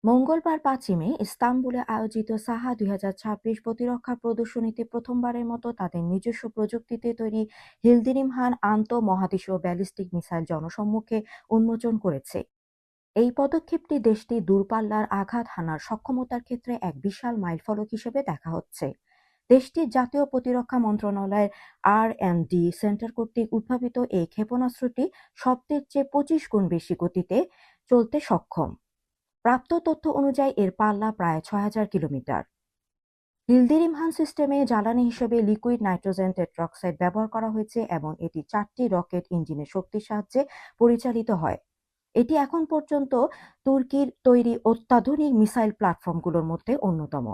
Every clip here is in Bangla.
মঙ্গলবার ৫ই মে ইস্তাম্বুলে আয়োজিত সাহা ২০২৬ প্রতিরক্ষা প্রদর্শনীতে প্রথমবারের মতো তাদের নিজস্ব প্রযুক্তিতে তৈরি হিলদিরিমহান আন্তঃমহাদেশীয় ব্যালিস্টিক মিসাইল জনসম্মুখে উন্মোচন করেছে। এই পদক্ষেপটি দেশটির দূরপাল্লার আঘাত হানার সক্ষমতার ক্ষেত্রে এক বিশাল মাইলফলক হিসেবে দেখা হচ্ছে। দেশটির জাতীয় প্রতিরক্ষা মন্ত্রণালয়ের আর&ডি সেন্টার কর্তৃক উদ্ভাবিত এই ক্ষেপণাস্ত্রটি শব্দের চেয়ে ২৫ গুণ বেশি গতিতে চলতে সক্ষম। প্রাপ্ত তথ্য অনুযায়ী এর পাল্লা প্রায় ৬,০০০ কিলোমিটার। হিলদিরিমহান সিস্টেমে জ্বালানি হিসেবে লিকুইড নাইট্রোজেন টেট্রাঅক্সাইড ব্যবহার করা হয়েছে এবং এটি ৪টি রকেট ইঞ্জিনের শক্তির সাহায্যে পরিচালিত হয়। এটি এখন পর্যন্ত তুর্কির তৈরি অত্যাধুনিক মিসাইল প্ল্যাটফর্মগুলোর মধ্যে অন্যতম।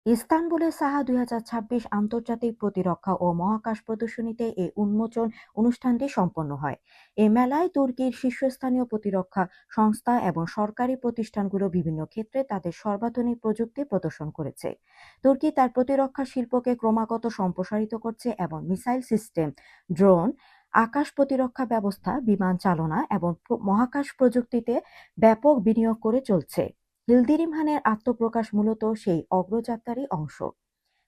ইস্তানবুলের সাহা ২০২৬ আন্তর্জাতিক প্রতিরক্ষা ও মহাকাশ প্রদর্শনীতে এই উন্মোচন অনুষ্ঠানটি সম্পন্ন হয়। এ মেলায় তুর্কির শীর্ষস্থানীয় প্রতিরক্ষা সংস্থা এবং সরকারি প্রতিষ্ঠানগুলো বিভিন্ন ক্ষেত্রে তাদের সর্বাধুনিক প্রযুক্তি প্রদর্শন করেছে। তুর্কি তার প্রতিরক্ষা শিল্পকে ক্রমাগত সম্প্রসারিত করছে এবং মিসাইল সিস্টেম, ড্রোন, আকাশ প্রতিরক্ষা ব্যবস্থা, বিমান চালনা এবং মহাকাশ প্রযুক্তিতে ব্যাপক বিনিয়োগ করে চলছে। হিলদিরিমহানের আত্মপ্রকাশ মূলত সেই অগ্রযাত্রারই অংশ।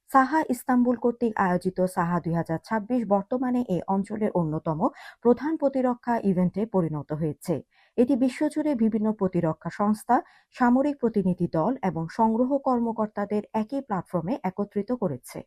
সাহা ইস্তাম্বুল কর্তৃক আয়োজিত সাহা ২০২৬ বর্তমানে এই অঞ্চলের অন্যতম প্রধান প্রতিরক্ষা ইভেন্টে পরিণত হয়েছে। এটি বিশ্বজুড়ে বিভিন্ন প্রতিরক্ষা সংস্থা, সামরিক প্রতিনিধি দল এবং সংগ্রহ কর্মকর্তাদের একই প্ল্যাটফর্মে একত্রিত করেছে।